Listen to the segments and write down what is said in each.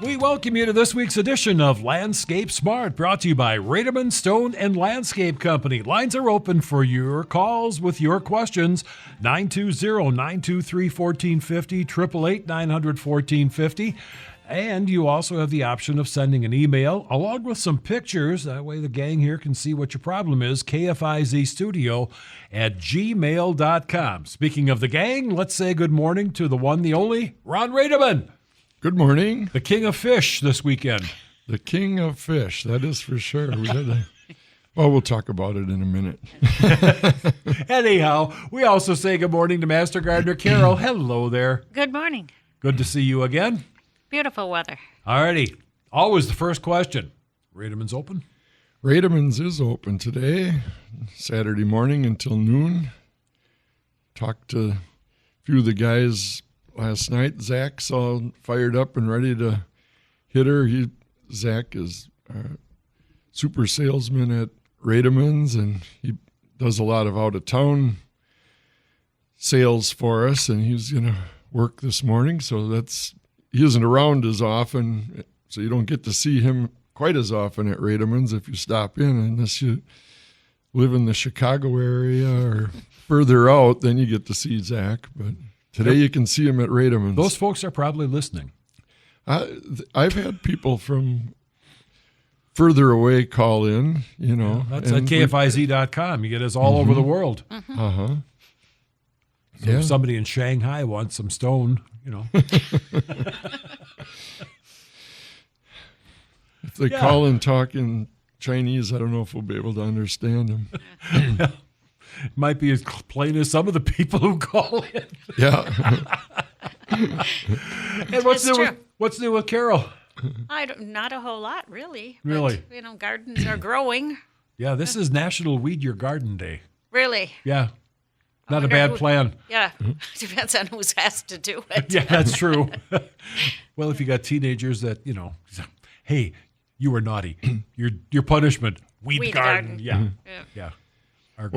We welcome you to this week's edition of Landscape Smart, brought to you by Rademann Stone and Landscape Company. Lines are open for your calls with your questions. 920-923-1450, 888-900-1450. And you also have the option of sending an email along with some pictures. That way the gang here can see what your problem is. KFIZstudio@gmail.com. Speaking of the gang, let's say good morning to the one, the only, Ron Rademann. Good morning. The king of fish this weekend. The king of fish, that is for sure. Well, we'll talk about it in a minute. Anyhow, we also say good morning to Master Gardener Carol. Hello there. Good morning. Good to see you again. Beautiful weather. All righty. Always the first question. Rademann's open? Rademann's is open today, Saturday morning until noon. Talked to a few of the guys last night. Zach's all fired up and ready to hit her. Zach is a super salesman at Rademann's, and he does a lot of out-of-town sales for us, and he's going to work this morning. So he isn't around as often, so you don't get to see him quite as often at Rademann's if you stop in, unless you live in the Chicago area or further out, then you get to see Zach. But today you can see him at Rademann's. Those folks are probably listening. I've had people from further away call in, Yeah, that's at KFIZ.com. You get us all over the world. Mm-hmm. Uh-huh. So if somebody in Shanghai wants some stone, If they call and talk in Chinese, I don't know if we'll be able to understand them. It might be as plain as some of the people who call in. Yeah. And what's new with Carol? Not a whole lot, really. Really? But, gardens are growing. Yeah, this is National Weed Your Garden Day. Really? Yeah. Not a bad plan. Yeah. Depends on who has to do it. Yeah, that's true. Well, if you got teenagers that, hey, you were naughty. Your punishment, weed garden. garden. Yeah. Our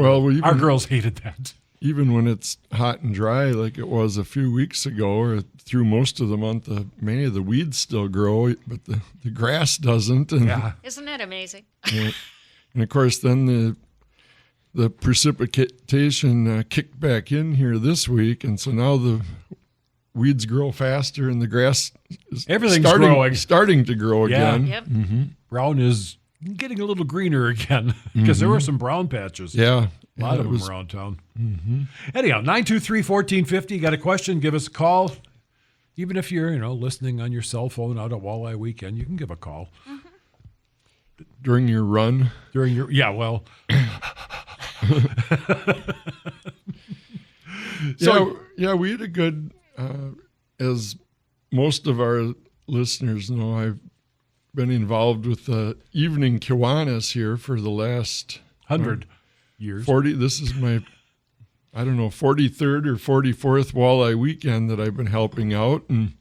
girls hated that. Even when it's hot and dry like it was a few weeks ago or through most of the month of May, the weeds still grow, but the grass doesn't. And, Yeah. Isn't that amazing? and of course, then the precipitation kicked back in here this week, and so now the weeds grow faster and the grass is starting to grow again. Yep. Mm-hmm. Brown is getting a little greener again because there were some brown patches. Yeah. A lot of them around town. Mm-hmm. Anyhow, 923-1450. Got a question? Give us a call. Even if you're, listening on your cell phone out at Walleye Weekend, you can give a call. Mm-hmm. During your run? Well. We had a good, as most of our listeners know, I've been involved with the evening Kiwanis here for the last 100 years. 40. This is my, 43rd or 44th Walleye Weekend that I've been helping out, and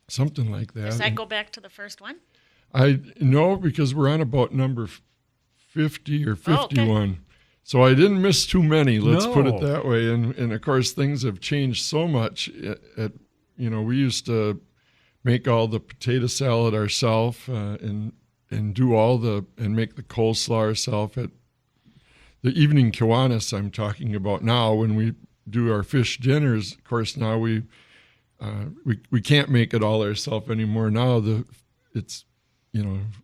something like that. Does that go back to the first one? I know, because we're on about number 50 or 51. Oh, okay. So I didn't miss too many, let's put it No. that way. And of course, things have changed so much. We used to make all the potato salad ourselves and do and make the coleslaw ourselves at the evening Kiwanis I'm talking about now. When we do our fish dinners, of course, now we can't make it all ourselves anymore. Now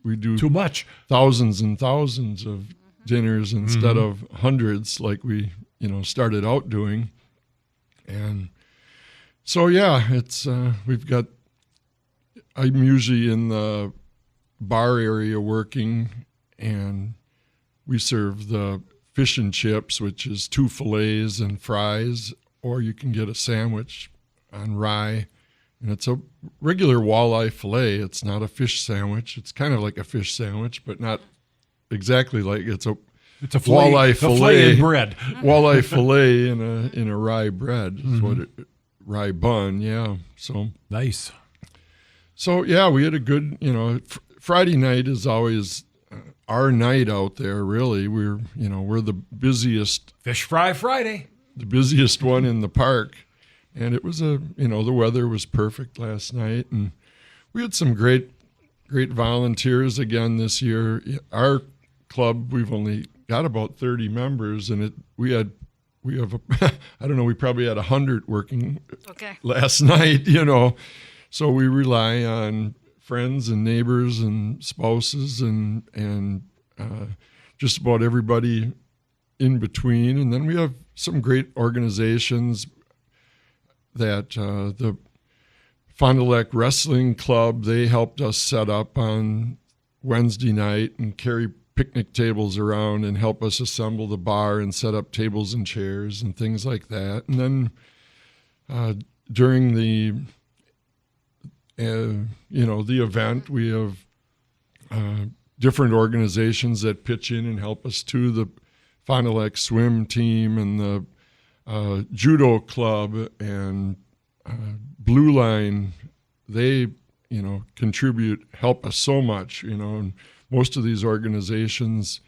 we do Too much. thousands and thousands of dinners instead of hundreds like we started out doing. And so it's I'm usually in the bar area working, and we serve the fish and chips, which is 2 fillets and fries, or you can get a sandwich on rye. And it's a regular walleye fillet. It's not a fish sandwich. It's kind of like a fish sandwich, but not exactly like it's a walleye fillet and bread. Walleye fillet in a rye bread is what rye bun. Yeah. So Nice. So we had a good. Friday night is always our night out there. Really, we're the busiest. Fish Fry Friday. The busiest one in the park. And it was the weather was perfect last night, and we had some great volunteers again this year. Our club, we've only got about 30 members, and we have I don't know, we probably had 100 working last night, So we rely on friends and neighbors and spouses and just about everybody in between. And then we have some great organizations that the Fond du Lac Wrestling Club, they helped us set up on Wednesday night and carry picnic tables around and help us assemble the bar and set up tables and chairs and things like that. And then during the event, we have different organizations that pitch in and help us too. The Fond du Lac swim team and the judo club and Blue Line, they, help us so much, and most of these organizations,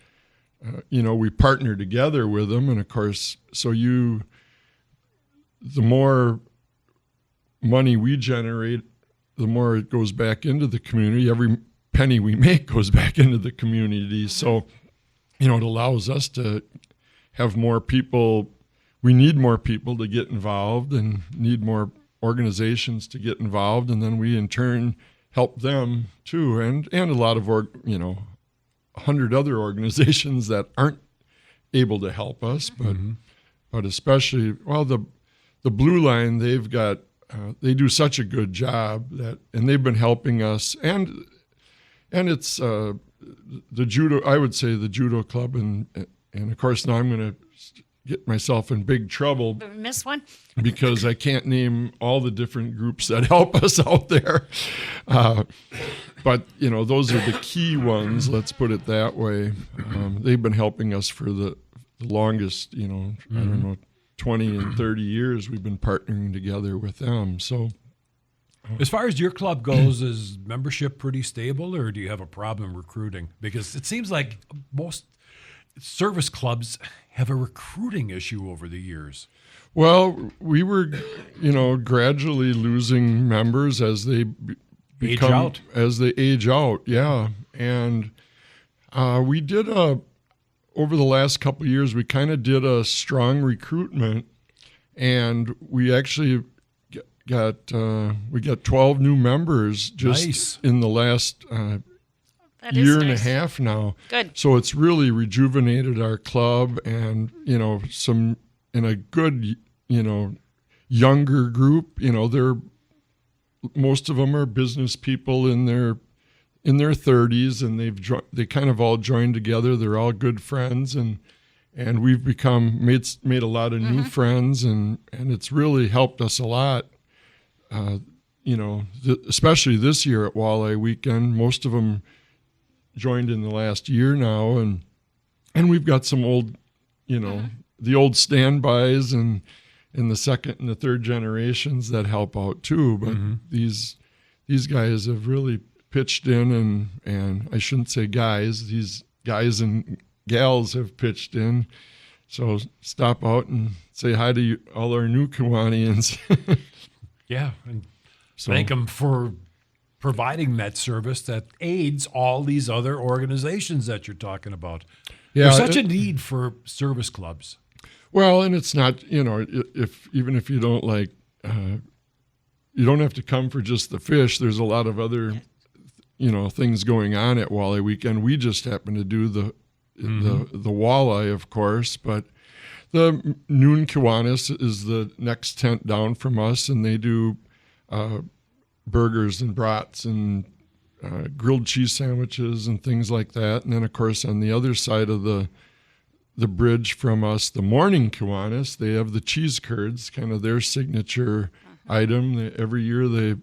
we partner together with them. And of course, the more money we generate, the more it goes back into the community. Every penny we make goes back into the community. So, it allows us to have more people. We need more people to get involved and need more organizations to get involved. And then we in turn help them too. And a lot of, 100 other organizations that aren't able to help us, but especially, the Blue Line, they've got, they do such a good job and they've been helping us, and it's the judo. I would say the judo club, and of course now I'm going to get myself in big trouble. Miss one because I can't name all the different groups that help us out there, but those are the key ones. Let's put it that way. They've been helping us for the longest. I don't know. 20 and 30 years we've been partnering together with them. So as far as your club goes, is membership pretty stable, or do you have a problem recruiting? Because it seems like most service clubs have a recruiting issue over the years. Well, we were, gradually losing members as they as they age out. Yeah. And we did over the last couple of years, we kind of did a strong recruitment, and we actually got 12 new members just in the last year and a half now. Good. So it's really rejuvenated our club, and some in a good younger group. Most of them are business people in their 30s, and they kind of all joined together. They're all good friends, and we've made a lot of new friends, and it's really helped us a lot. Especially this year at Walleye Weekend, most of them joined in the last year now, and we've got some old, the old standbys and the second and the third generations that help out too. But these guys have really pitched in, and I shouldn't say guys, these guys and gals have pitched in. So stop out and say hi to all our new Kiwanians. Yeah, and thank them for providing that service that aids all these other organizations that you're talking about. Yeah, there's such a need for service clubs. Well, and it's not, even if you don't like, you don't have to come for just the fish. There's a lot of other things going on at Walleye Weekend. We just happen to do the walleye, of course, but the Noon Kiwanis is the next tent down from us, and they do burgers and brats and grilled cheese sandwiches and things like that. And then, of course, on the other side of the bridge from us, the Morning Kiwanis, they have the cheese curds, kind of their signature item. Every year they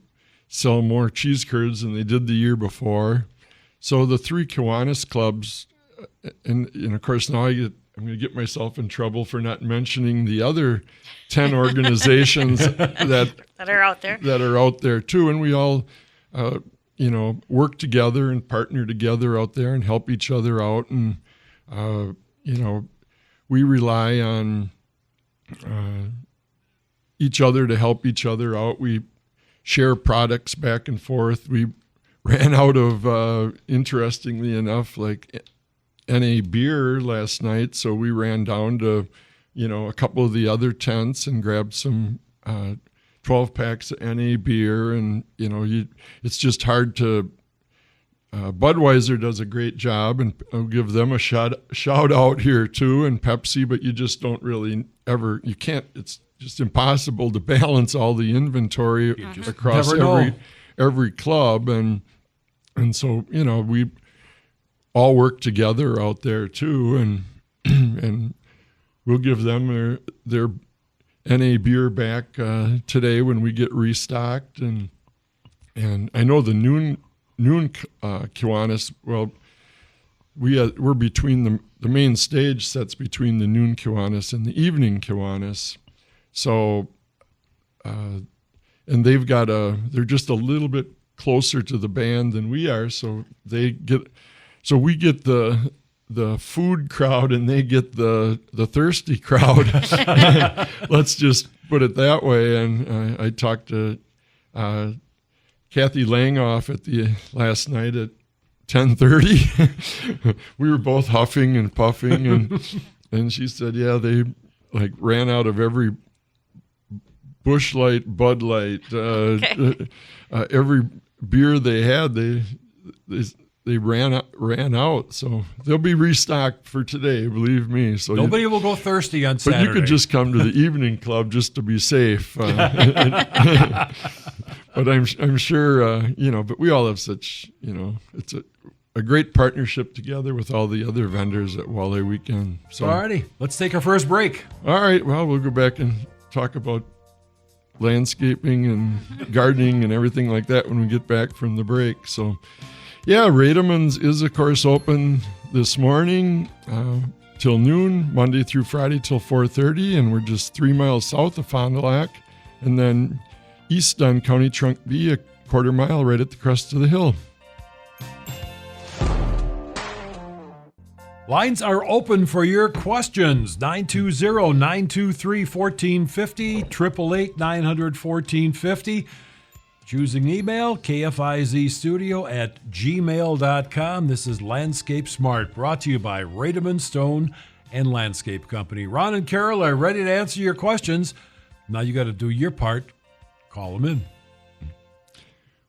sell more cheese curds than they did the year before. So the three Kiwanis clubs, and of course now I'm going to get myself in trouble for not mentioning the other 10 organizations that are out there. That are out there too, and we all work together and partner together out there and help each other out, and we rely on each other to help each other out. We share products back and forth. We ran out of, interestingly enough, like NA beer last night, so we ran down to, a couple of the other tents and grabbed some 12 packs of NA beer, and it's just hard to. Budweiser does a great job, and I'll give them a shout out here too, and Pepsi, but you just don't really ever. You can't. It's just impossible to balance all the inventory across every club, and so we all work together out there too, and and we'll give them their NA beer back today when we get restocked, and I know the noon Kiwanis. Well, we're between the main stage sets between the noon Kiwanis and the evening Kiwanis, so and they've got they're just a little bit closer to the band than we are, so we get the food crowd and they get the thirsty crowd. Let's just put it that way. And I talked to Kathy Langoff last night at 10:30. We were both huffing and puffing, and she said, yeah, they like ran out of every Busch Light, Bud Light, every beer they had. They ran out, so they'll be restocked for today, believe me. So nobody will go thirsty on Saturday. But you could just come to the evening club just to be safe. But I'm sure, but we all have such, it's a great partnership together with all the other vendors at Walleye Weekend. So, all righty, let's take our first break. All right, well, we'll go back and talk about landscaping and gardening and everything like that when we get back from the break. So, yeah, Rademann's is, of course, open this morning till noon, Monday through Friday till 4:30, and we're just 3 miles south of Fond du Lac, and then east on County Trunk B, a quarter mile right at the crest of the hill. Lines are open for your questions. 920-923-1450, 888-900-1450. Choosing email, kfizstudio@gmail.com. This is Landscape Smart, brought to you by Rademann Stone and Landscape Company. Ron and Carol are ready to answer your questions. Now you got to do your part. Call them in.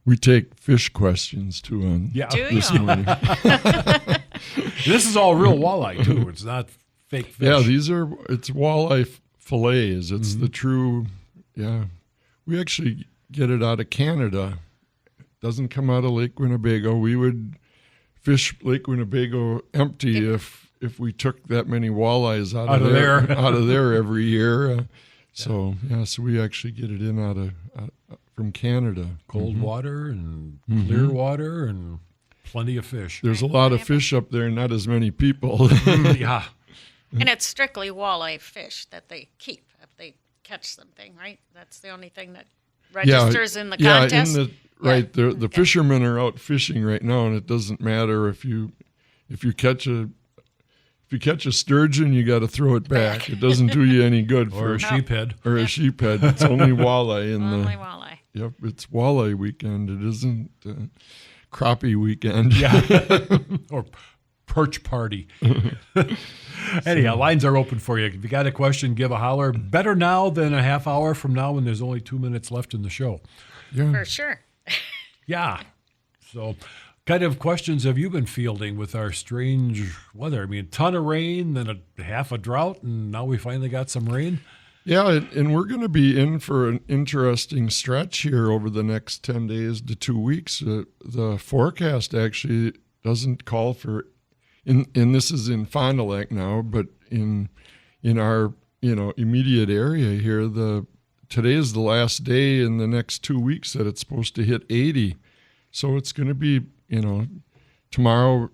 We take fish questions too on this morning. This is all real walleye too. It's not fake fish. Yeah, it's walleye fillets. It's the true, we actually get it out of Canada. It doesn't come out of Lake Winnebago. We would fish Lake Winnebago empty if we took that many walleyes out of there every year. So we actually get it in out of from Canada. Cold water and clear water and plenty of fish. There's a lot of fish up there, not as many people. Yeah. And it's strictly walleye fish that they keep if they catch something, right? That's the only thing that registers in the contest. The fishermen are out fishing right now, and it doesn't matter if you catch a sturgeon, you got to throw it back. It doesn't do you any good. Or a sheephead. Or a sheephead. It's only walleye only walleye. Yep, it's walleye weekend. It isn't crappie weekend. Yeah. Or perch party. Anyhow, lines are open for you. If you got a question, give a holler. Better now than a half hour from now when there's only 2 minutes left in the show. Yeah. For sure. Yeah. So, kind of questions have you been fielding with our strange weather? I mean, ton of rain, then half a drought, and now we finally got some rain. Yeah, and we're going to be in for an interesting stretch here over the next 10 days to 2 weeks. The forecast actually doesn't call for, and this is in Fond du Lac now, but in our immediate area here, today is the last day in the next 2 weeks that it's supposed to hit 80. So it's going to be, tomorrow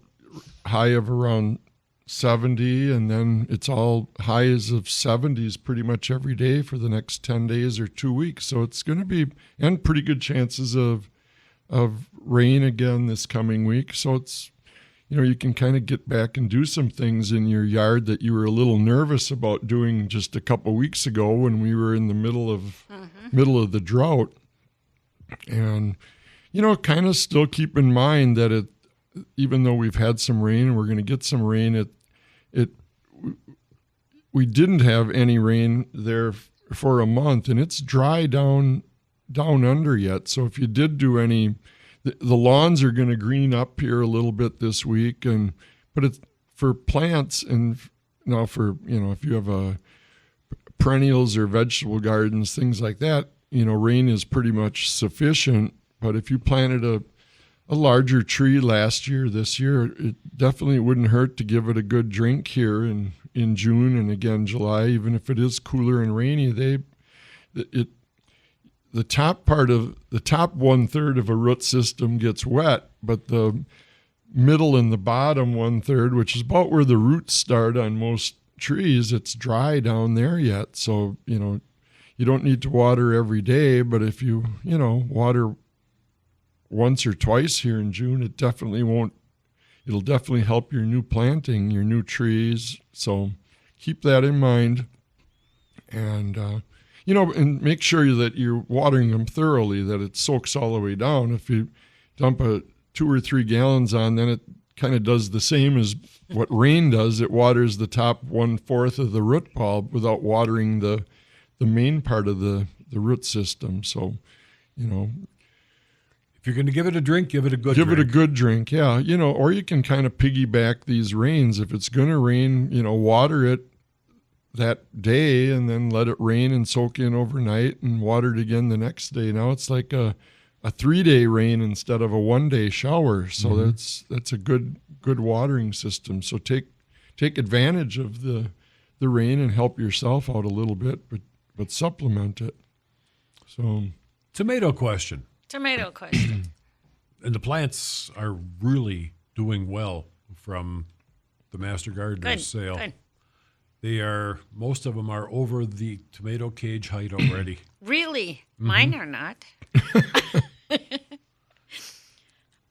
high of around 70, and then it's all highs of 70s pretty much every day for the next 10 days or 2 weeks. So it's going to be, and pretty good chances of rain again this coming week. So it's, you can kind of get back and do some things in your yard that you were a little nervous about doing just a couple weeks ago when we were in the middle of the drought. And, kind of still keep in mind that even though we've had some rain and we're going to get some rain, we didn't have any rain there for a month, and it's dry down under yet. So if you did do any, the lawns are going to green up here a little bit this week, but it's for plants, and now for, if you have perennials or vegetable gardens, things like that, rain is pretty much sufficient. But if you planted a larger tree this year, it definitely wouldn't hurt to give it a good drink here in June and again July, even if it is cooler and rainy. The top 1/3 of a root system gets wet, but the middle and the bottom 1/3, which is about where the roots start on most trees, it's dry down there yet. So, you don't need to water every day, but if you, water once or twice here in June, it'll definitely help your new planting, your new trees. So keep that in mind. And, and make sure that you're watering them thoroughly, that it soaks all the way down. If you dump 2 or 3 gallons on, then it kind of does the same as what rain does. It waters the top 1/4 of the root bulb without watering the main part of the root system. So, if you're going to give it a drink, give it a good drink. Give it a good drink, yeah. Or you can kind of piggyback these rains. If it's going to rain, water it that day and then let it rain and soak in overnight and water it again the next day. Now it's like a 3-day rain instead of a 1-day shower. So that's a good watering system. So take advantage of the rain and help yourself out a little bit, but supplement it. So Tomato question. And the plants are really doing well from the Master Gardener's sale. Good. Most of them are over the tomato cage height already. Really? Mine are not.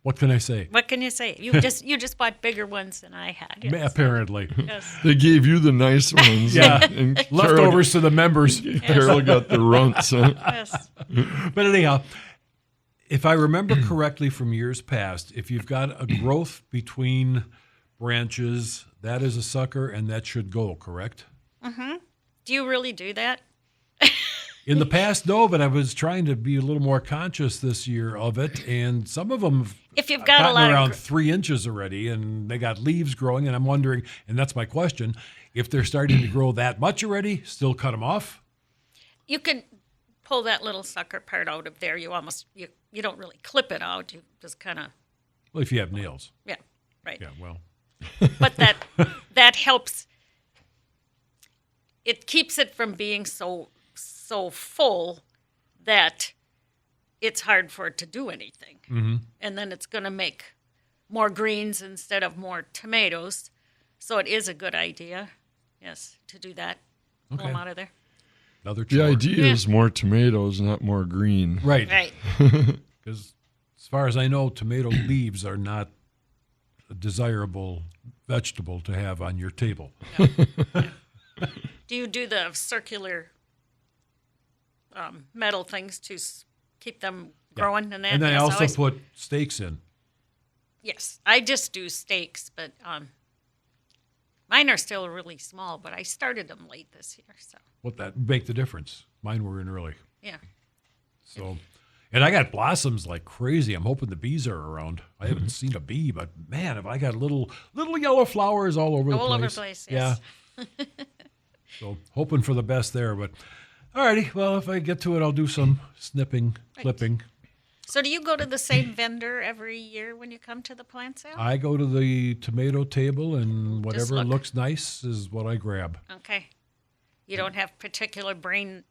What can I say? What can you say? You just bought bigger ones than I had. Yes. Apparently. Yes. They gave you the nice ones. Yeah. And Leftovers to the members. Carol got the runts. Huh? Yes. But anyhow, if I remember correctly from years past, if you've got a growth between branches, that is a sucker, and that should go, correct? Mm-hmm. Do you really do that? In the past, no, but I was trying to be a little more conscious this year of it, and some of them if you've got gotten a lot around 3 inches already, and they got leaves growing, and I'm wondering, and that's my question, if they're starting to grow that much already, still cut them off? You can pull that little sucker part out of there. You don't really clip it out. You just kind of... Well, if you have nails. Yeah, right. Yeah, well. But that helps. It keeps it from being so full that it's hard for it to do anything. Mm-hmm. And then it's going to make more greens instead of more tomatoes. So it is a good idea, yes, to do that. Pull them out of there. Another chore. The idea is more tomatoes, not more green. Right. Right. Because as far as I know, tomato leaves are not a desirable vegetable to have on your table. No. Do you do the circular metal things to keep them growing and that? And then I also put stakes in. Yes, I just do stakes, but mine are still really small, but I started them late this year. So What that make the difference? Mine were in early. yeah. So, and I got blossoms like crazy. I'm hoping the bees are around. I haven't seen a bee, but man, have I got little yellow flowers all over the place. All over the place, yes. Yeah. So hoping for the best there, but all righty. Well, if I get to it, I'll do some snipping, clipping. So do you go to the same vendor every year when you come to the plant sale? I go to the tomato table, and whatever look. looks nice is what I grab. Okay. You don't have particular brain.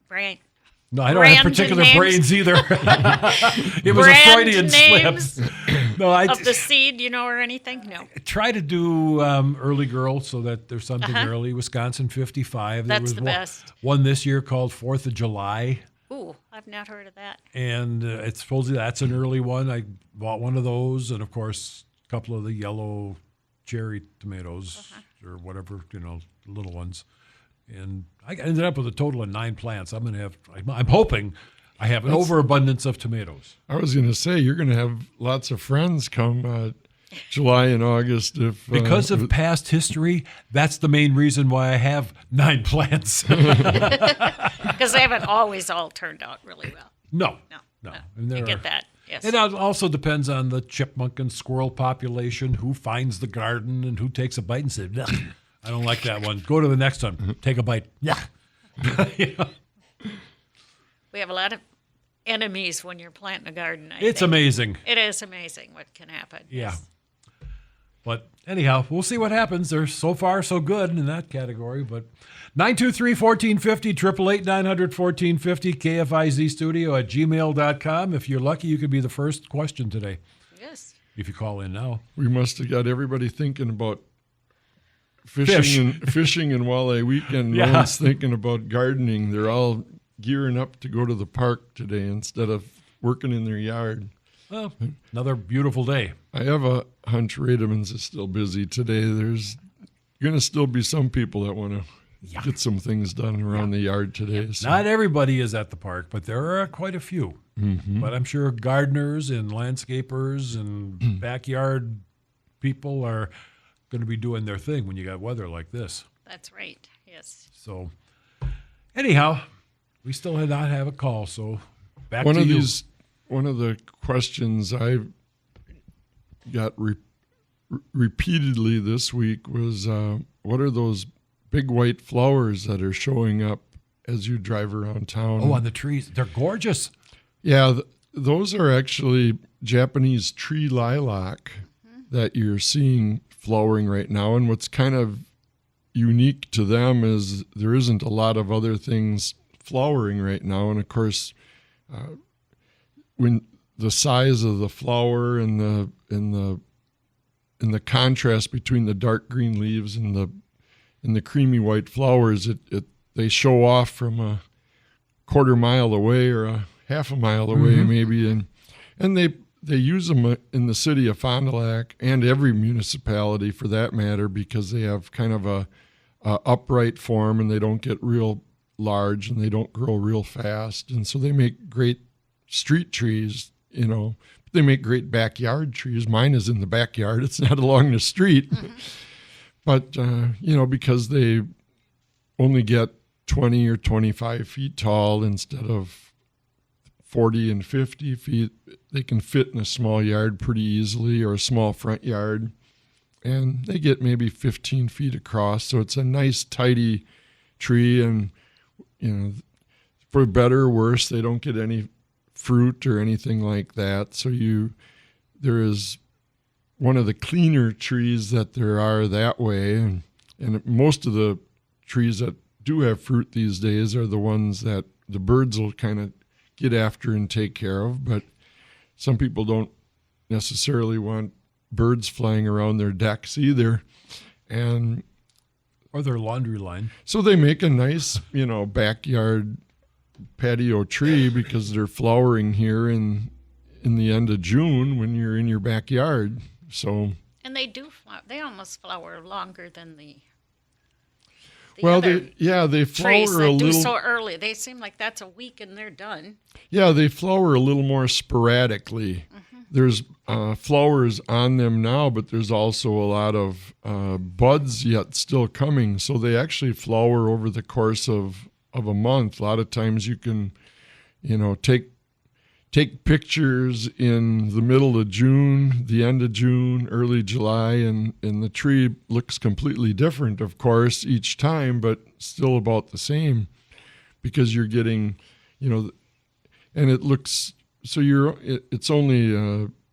No, I don't have Brand particular names? brains either. It was a Brand Freudian names slip. No, I of the seed, or anything? No. try to do early girl so that there's something early. Wisconsin 55. There That's was the best. one this year called 4th of July. Ooh, I've not heard of that. And it's supposedly that's an early one. I bought one of those, and of course, a couple of the yellow cherry tomatoes or whatever, little ones. And I ended up with a total of 9 plants. I'm hoping I have an overabundance of tomatoes. I was going to say, you're going to have lots of friends come July and August. Because of past history, that's the main reason why I have 9 plants. Because they haven't always all turned out really well. No. I get that. Yes. It also depends on the chipmunk and squirrel population, who finds the garden and who takes a bite and says, "Ugh, I don't like that one. Go to the next one. Take a bite. Yeah. We have a lot of enemies when you're planting a garden. It's think. amazing. It is amazing what can happen. Yeah. Yes. But anyhow, we'll see what happens. They're so far so good in that category. But 923-1450, 888-900-1450, KFIZ studio at gmail.com. If you're lucky, you could be the first question today. Yes. If you call in now. We must have got everybody thinking about Fish. fishing and walleye weekend. Yeah. No one's thinking about gardening. They're all gearing up to go to the park today instead of working in their yard. Well, another beautiful day. I have a hunch Rademann's is still busy today. There's going to still be some people that want to get some things done around the yard today. So. Not everybody is at the park, but there are quite a few. Mm-hmm. But I'm sure gardeners and landscapers and backyard people are going to be doing their thing when you got weather like this. That's right. Yes. So anyhow, we still did not have a call, so back One to of you. One of the questions I got repeatedly this week was, what are those big white flowers that are showing up as you drive around town? Oh, on the trees. They're gorgeous. Yeah, those are actually Japanese tree lilac that you're seeing flowering right now. And what's kind of unique to them is there isn't a lot of other things flowering right now. And of course, when the size of the flower and the contrast between the dark green leaves and the creamy white flowers, they show off from a quarter mile away or a half a mile away maybe, and they use them in the city of Fond du Lac and every municipality for that matter, because they have kind of a upright form and they don't get real large and they don't grow real fast, and so they make great street trees. They make great backyard trees. Mine is in the backyard. It's not along the street. But, because they only get 20 or 25 feet tall instead of 40 and 50 feet, they can fit in a small yard pretty easily, or a small front yard. And they get maybe 15 feet across. So it's a nice, tidy tree. And, for better or worse, they don't get any fruit or anything like that. So there is one of the cleaner trees that there are that way, and most of the trees that do have fruit these days are the ones that the birds will kind of get after and take care of, but some people don't necessarily want birds flying around their decks either. And Or their laundry line. so they make a nice, backyard patio tree because they're flowering here in the end of June when you're in your backyard. So And they do flower. They almost flower longer than the they trees flower a that do little. so early. They seem like that's a week and they're done. Yeah, they flower a little more sporadically. There's flowers on them now, but there's also a lot of buds yet still coming. So they actually flower over the course of a month. A lot of times you can, take pictures in the middle of June, the end of June, early July, and the tree looks completely different, of course, each time, but still about the same, because you're getting, and it looks, so it's only,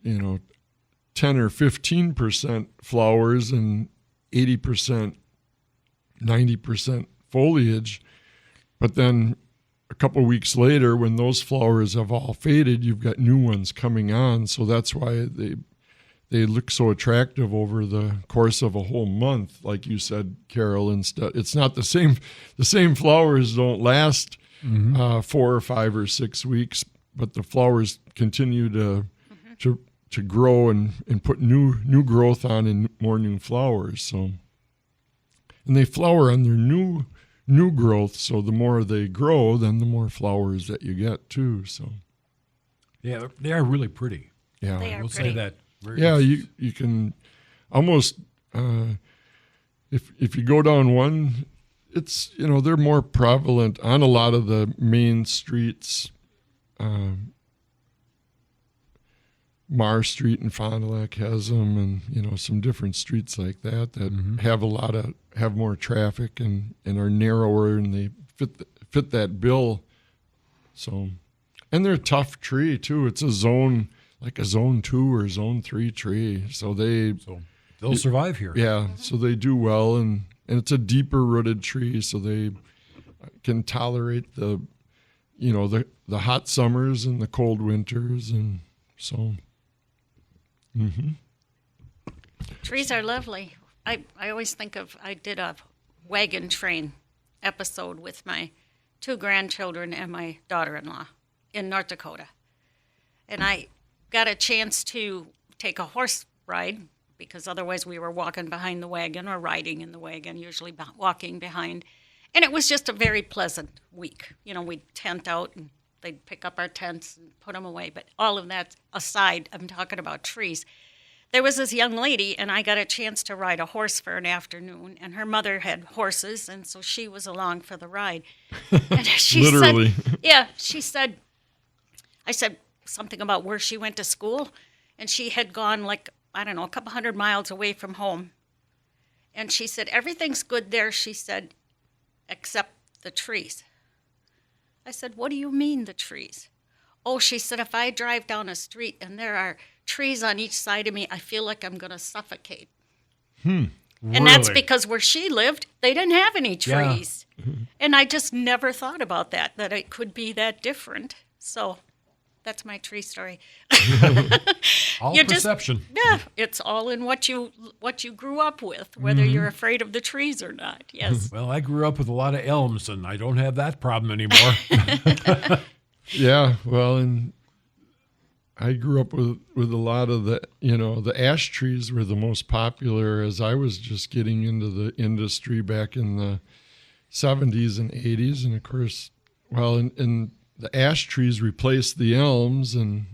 10 or 15% flowers and 80%, 90% foliage. But then a couple of weeks later, when those flowers have all faded, you've got new ones coming on. So that's why they look so attractive over the course of a whole month, like you said, Carol. Instead, it's not the same. The same flowers don't last 4 or 5 or 6 weeks, but the flowers continue to grow and put new growth on and more new flowers. So, and they flower on their new new growth. So the more they grow, then the more flowers that you get too. So Yeah, they are really pretty. yeah, They are We'll pretty. say that. yeah, you can almost if you go down one, it's they're more prevalent on a lot of the main streets. Mar Street in Fond du Lac has them, and some different streets like that have more traffic and are narrower, and they fit that bill. So, and they're a tough tree too. It's a zone 2 or zone 3 tree, so they'll survive here. yeah, so they do well, and it's a deeper rooted tree, so they can tolerate the hot summers and the cold winters, and so. Mm-hmm. Trees are lovely. I always think I did a wagon train episode with my 2 grandchildren and my daughter-in-law in North Dakota. And I got a chance to take a horse ride, because otherwise we were walking behind the wagon or riding in the wagon, usually walking behind. And it was just a very pleasant week. We'd tent out and they'd pick up our tents and put them away. But all of that aside, I'm talking about trees. There was this young lady, and I got a chance to ride a horse for an afternoon, and her mother had horses, and so she was along for the ride. And she Literally. said, I said something about where she went to school, and she had gone a couple hundred miles away from home. And she said, everything's good there, she said, except the trees. I said, what do you mean, the trees? Oh, she said, if I drive down a street and there are trees on each side of me, I feel like I'm going to suffocate. And that's Really? because where she lived, they didn't have any trees. Yeah. And I just never thought about that it could be that different. So that's my tree story. All You just- perception. Yeah, it's all in what you grew up with, whether you're afraid of the trees or not. Yes. Well, I grew up with a lot of elms, and I don't have that problem anymore. Yeah, well, and I grew up with a lot of the ash trees were the most popular as I was just getting into the industry back in the 70s and 80s. And of course, well, and the ash trees replaced the elms, and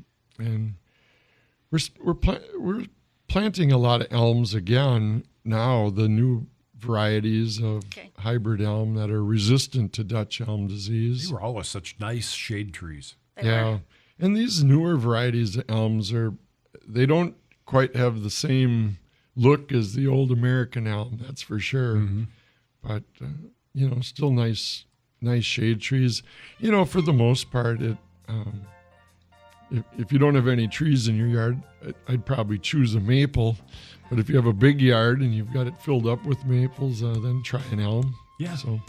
we're planting a lot of elms again now, the new varieties of hybrid elm that are resistant to Dutch elm disease. They were always such nice shade trees. Yeah. And these newer varieties of elms they don't quite have the same look as the old American elm, that's for sure. Mm-hmm. But, still nice shade trees. For the most part, if you don't have any trees in your yard, I'd probably choose a maple. But if you have a big yard and you've got it filled up with maples, then try an elm. Yeah. So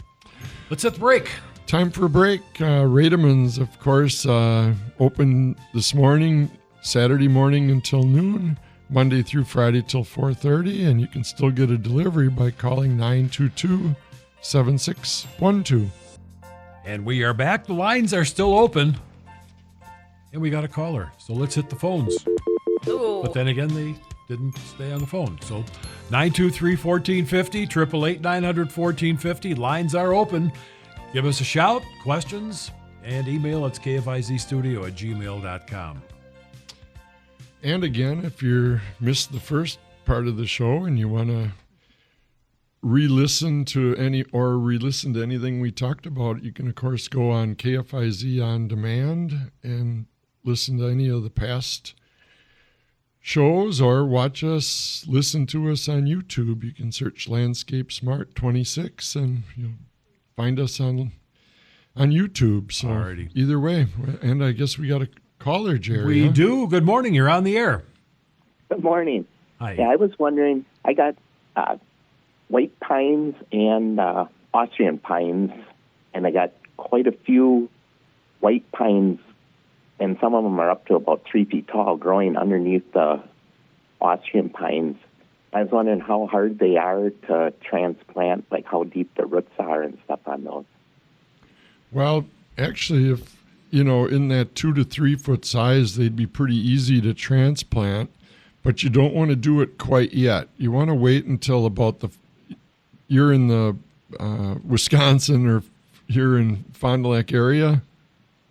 Let's hit the break. time for a break. Rademann's, of course, open this morning, Saturday morning until noon, Monday through Friday till 4:30, and you can still get a delivery by calling 922-7612. And we are back. The lines are still open. And we got a caller. So let's hit the phones. Ooh. But then again, they didn't stay on the phone. So 923-1450, 888-900-1450. Lines are open. Give us a shout, questions, and email at kfizstudio@gmail.com. And again, if you missed the first part of the show and you want to re-listen to anything we talked about, you can, of course, go on KFIZ On Demand and listen to any of the past shows, or listen to us on YouTube. You can search Landscape Smart 26 and you'll find us on YouTube. So Alrighty. Either way, and I guess we got a caller, Jerry. We huh? do. Good morning. You're on the air. Good morning. Hi. Yeah, I was wondering, I got white pines and Austrian pines, and I got quite a few white pines, and some of them are up to about 3 feet tall, growing underneath the Austrian pines. I was wondering how hard they are to transplant, like how deep the roots are and stuff on those. Well, actually, if, in that 2 to 3 foot size, they'd be pretty easy to transplant, but you don't want to do it quite yet. You want to wait until about you're in the Wisconsin or here in Fond du Lac area?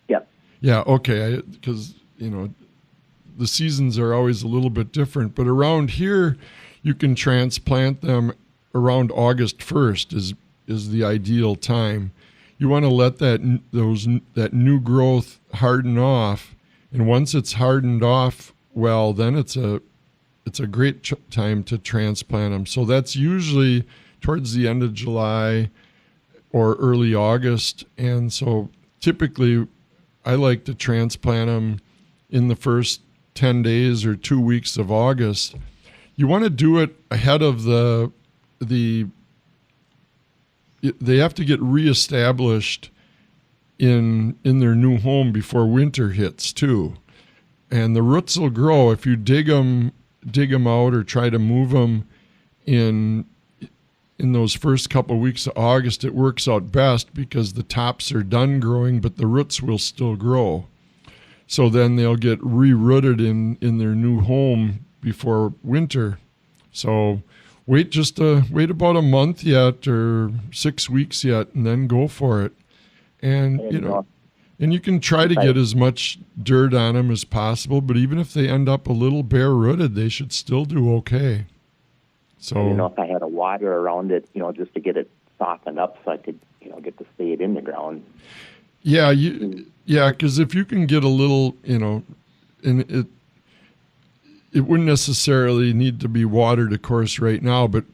Yep. Yeah, okay, because, the seasons are always a little bit different, but around here you can transplant them around August 1st is the ideal time. You want to let that new growth harden off, and once it's hardened off, well, then it's a great time to transplant them. So that's usually towards the end of July or early August, and so typically I like to transplant them in the first 10 days or 2 weeks of August. You want to do it ahead of they have to get reestablished in their new home before winter hits too. And the roots will grow if you dig them out or try to move them in those first couple of weeks of August. It works out best because the tops are done growing, but the roots will still grow. So then they'll get re-rooted in their new home before winter. So wait about a month yet or 6 weeks yet, and then go for it. And and you can try to get as much dirt on them as possible. But even if they end up a little bare rooted, they should still do okay. So if I had a water around it, just to get it softened up, so I could get to stay it in the ground. Yeah, because if you can get a little, and it wouldn't necessarily need to be watered, of course, right now, but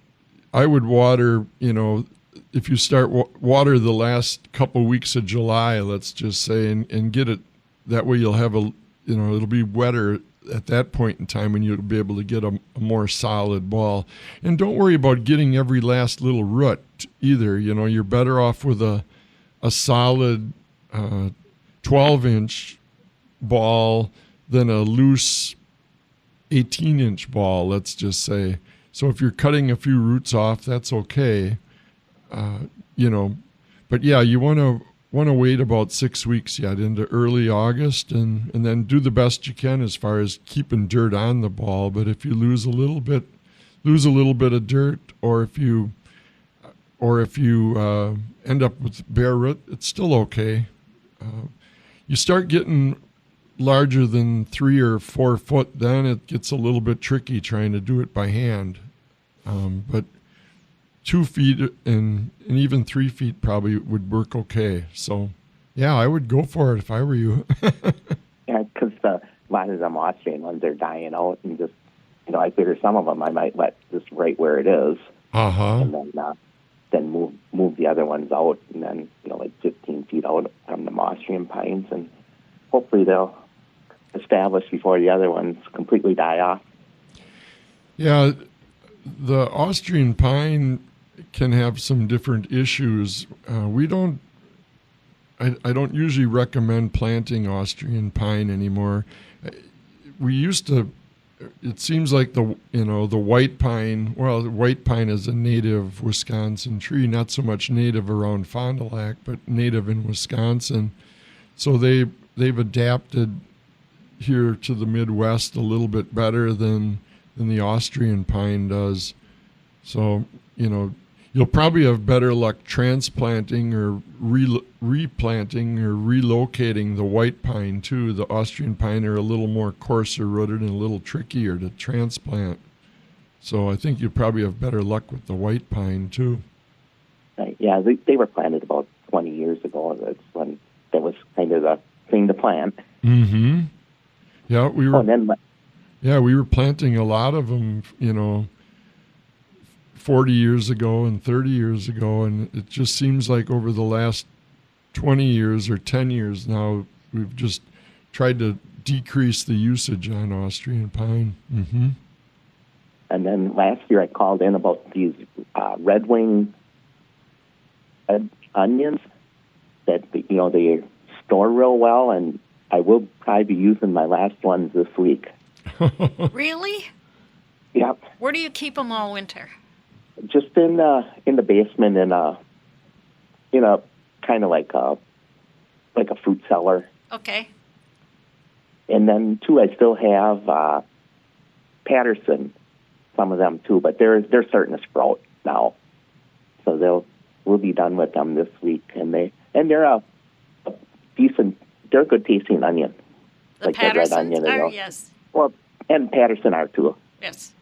I would water, if you start water the last couple weeks of July, let's just say, and get it, that way you'll have it'll be wetter at that point in time and you'll be able to get a more solid ball. And don't worry about getting every last little root either. You're better off with a solid 12-inch ball than a loose 18-inch ball, let's just say. So if you're cutting a few roots off, that's okay. But yeah, you want to wait about 6 weeks yet into early August and then do the best you can as far as keeping dirt on the ball. But if you lose a little bit of dirt, or if you end up with bare root, it's still okay. You start getting larger than 3 or 4 foot, then it gets a little bit tricky trying to do it by hand. But 2 feet and even 3 feet probably would work okay. So, yeah, I would go for it if I were you. Yeah, because a lot of them Austrian ones are dying out, and just I figure some of them I might let just right where it is, and then move the other ones out, and then like 15 feet out from the Austrian pines, and hopefully they'll establish before the other ones completely die off. Yeah, the Austrian pine can have some different issues. I don't usually recommend planting Austrian pine anymore. We used to. It seems like the white pine. Well, the white pine is a native Wisconsin tree, not so much native around Fond du Lac, but native in Wisconsin. So they've adapted here to the Midwest a little bit better than the Austrian pine does. So you'll probably have better luck transplanting or replanting or relocating the white pine too. The Austrian pine are a little more coarser rooted and a little trickier to transplant. So I think you probably have better luck with the white pine too. Yeah, they were planted about 20 years ago. That's when that was kind of the thing to plant. Mm-hmm. Yeah, we were planting a lot of them, 40 years ago and 30 years ago, and it just seems like over the last 20 years or 10 years now, we've just tried to decrease the usage on Austrian pine. Mm-hmm. And then last year I called in about these red wing onions that they store real well, and I will probably be using my last ones this week. Really? Yep. Where do you keep them all winter? Just in the basement in a kind of like a fruit cellar. Okay. And then too, I still have Patterson, some of them too, but they're starting to sprout now, so we'll be done with them this week. And they're a decent, they're a good tasting onion. The like that red Pattersons onion, are, yes. Well, and Patterson are too. Yes.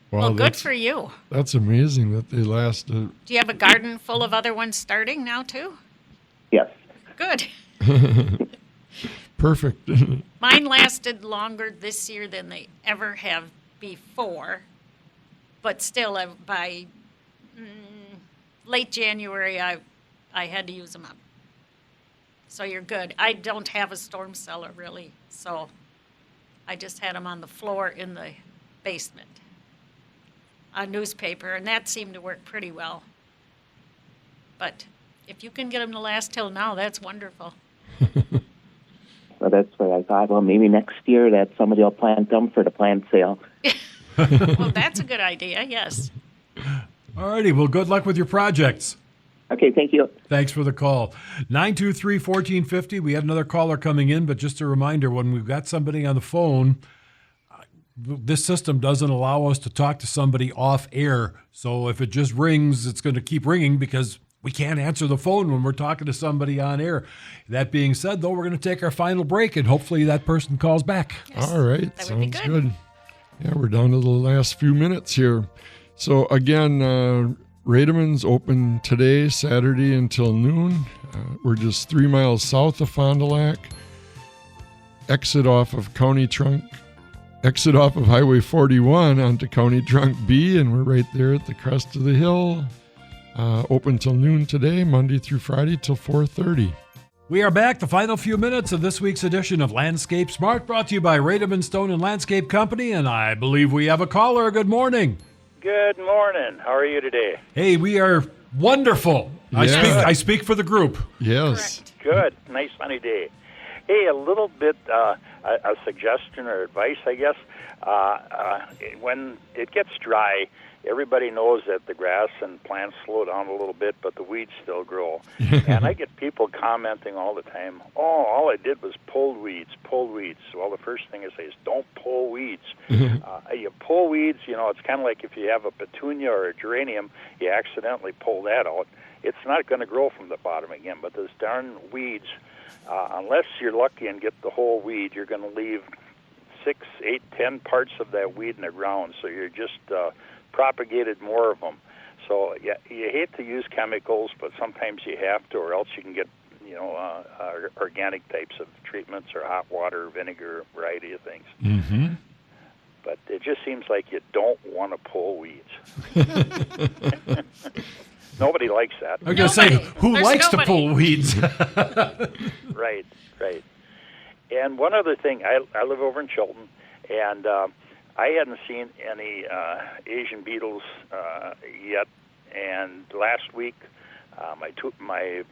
Wow, Well, good that's- for you. That's amazing that they last. Do you have a garden full of other ones starting now, too? Yes. Good. Perfect. Mine lasted longer this year than they ever have before. But still, by late January, I had to use them up. So you're good. I don't have a storm cellar, really. So I just had them on the floor in the basement. A newspaper, and that seemed to work pretty well. But if you can get them to last till now, that's wonderful. So that's what I thought. Well, maybe next year that somebody will plant them for the plant sale. Well, that's a good idea, yes. All righty. Well, good luck with your projects. Okay, thank you. Thanks for the call. 923-1450. We had another caller coming in, but just a reminder, when we've got somebody on the phone, this system doesn't allow us to talk to somebody off air. So if it just rings, it's going to keep ringing because we can't answer the phone when we're talking to somebody on air. That being said, though, we're going to take our final break, and hopefully that person calls back. Yes, All right, that would be sounds good. good. Yeah, we're down to the last few minutes here. So again, Rademann's open today, Saturday until noon. We're just 3 miles south of Fond du Lac. Exit off of Highway 41 onto County Trunk B, and we're right there at the crest of the hill. Open till noon today, Monday through Friday till 4:30. We are back, the final few minutes of this week's edition of Landscape Smart, brought to you by Rademann Stone and Landscape Company, and I believe we have a caller. Good morning. Good morning. How are you today? Hey, we are wonderful. Yeah. I speak for the group. Yes. Correct. Good. Nice sunny day. Hey, a little bit a suggestion or advice, I guess. When it gets dry, everybody knows that the grass and plants slow down a little bit, but the weeds still grow. And I get people commenting all the time, oh, all I did was pull weeds. Well, the first thing I say is don't pull weeds. You pull weeds, it's kind of like if you have a petunia or a geranium, you accidentally pull that out. It's not going to grow from the bottom again, but those darn weeds, unless you're lucky and get the whole weed, you're going to leave 6, 8, 10 parts of that weed in the ground, so you're just propagated more of them. So yeah, you hate to use chemicals, but sometimes you have to, or else you can get organic types of treatments or hot water, vinegar, variety of things. Mm-hmm. But it just seems like you don't want to pull weeds. Nobody likes that. I was going to say, Nobody. who There's likes nobody. to pull weeds? Right. And one other thing, I live over in Chilton, and I hadn't seen any Asian beetles yet. And last week, my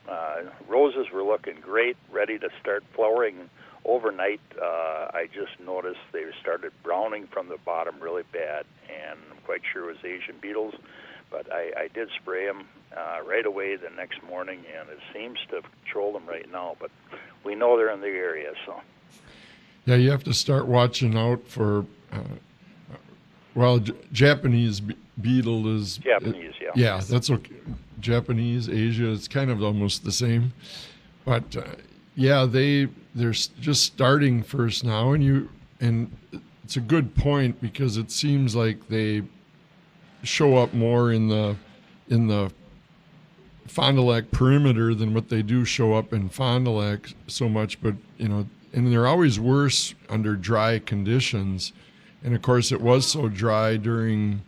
roses were looking great, ready to start flowering. Overnight, I just noticed they started browning from the bottom really bad, and I'm quite sure it was Asian beetles. But I did spray them right away the next morning, and it seems to control them right now. But we know they're in the area, so. Yeah, you have to start watching out for, Japanese beetle is... Japanese, yeah. Yeah, that's okay. Japanese, Asia, it's kind of almost the same. But, they're just starting first now, and it's a good point because it seems like they show up more in the Fond du Lac perimeter than what they do show up in Fond du Lac so much, but and they're always worse under dry conditions. And of course it was so dry during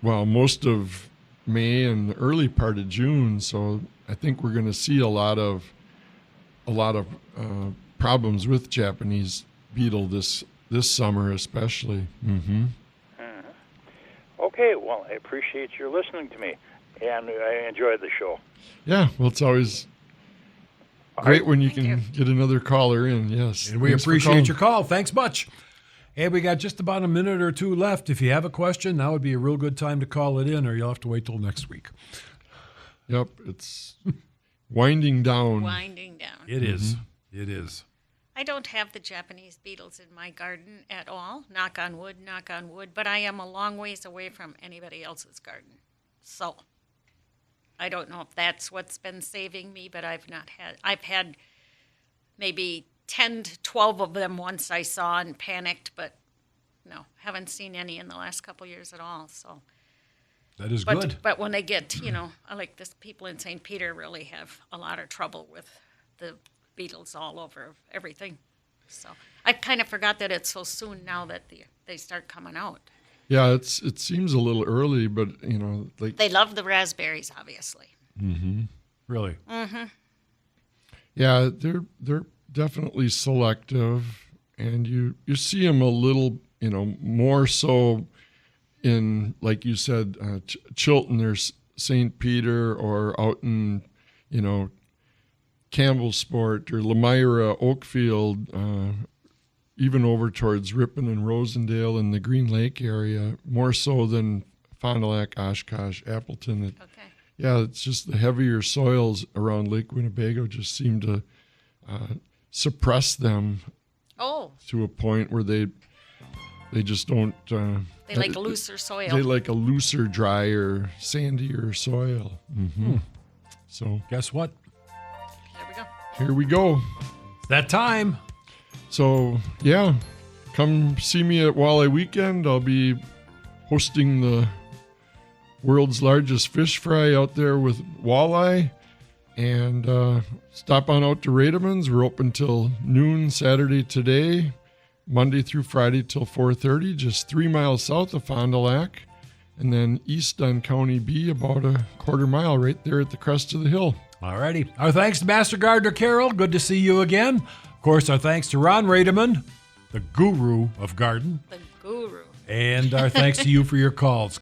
most of May and the early part of June, so I think we're going to see a lot of problems with Japanese beetle this summer especially. Mm-hmm. Okay, well, I appreciate your listening to me, and I enjoyed the show. Yeah, well, it's always great when you Thank can get another caller in. Yes, And we Thanks for appreciate calling. your call. Thanks much. Hey, we got just about a minute or two left. If you have a question, now would be a real good time to call it in, or you'll have to wait till next week. Yep, it's winding down. Winding down. It is. It is. I don't have the Japanese beetles in my garden at all. Knock on wood, but I am a long ways away from anybody else's garden. So I don't know if that's what's been saving me, but I've had maybe 10 to 12 of them once I saw and panicked, but no, haven't seen any in the last couple years at all. So That is good. but when they get, like this, people in St. Peter really have a lot of trouble with the beetles all over everything. So I kind of forgot that it's so soon now that they start coming out. Yeah, it seems a little early, but like They love the raspberries, obviously. Really? yeah, they're definitely selective, and you see them a little, more so in, like you said, Chilton. There's St. Peter, or out in, Campbellsport or Lemira, Oakfield, even over towards Ripon and Rosendale in the Green Lake area, more so than Fond du Lac, Oshkosh, Appleton. Okay. Yeah, it's just the heavier soils around Lake Winnebago just seem to suppress them Oh, to a point where they just don't. they like looser soil. They like a looser, drier, sandier soil. So Guess what? There we go. here we go. It's that time. So yeah, come see me at Walleye Weekend. I'll be hosting the world's largest fish fry out there with walleye. And stop on out to Rademann's. We're open till noon Saturday today, Monday through Friday till 4:30, just 3 miles south of Fond du Lac, and then east on County B, about a quarter mile right there at the crest of the hill. All righty. Our thanks to Master Gardener Carol. Good to see you again. Of course, our thanks to Ron Rademann, the guru of garden. The guru. And our thanks to you for your calls.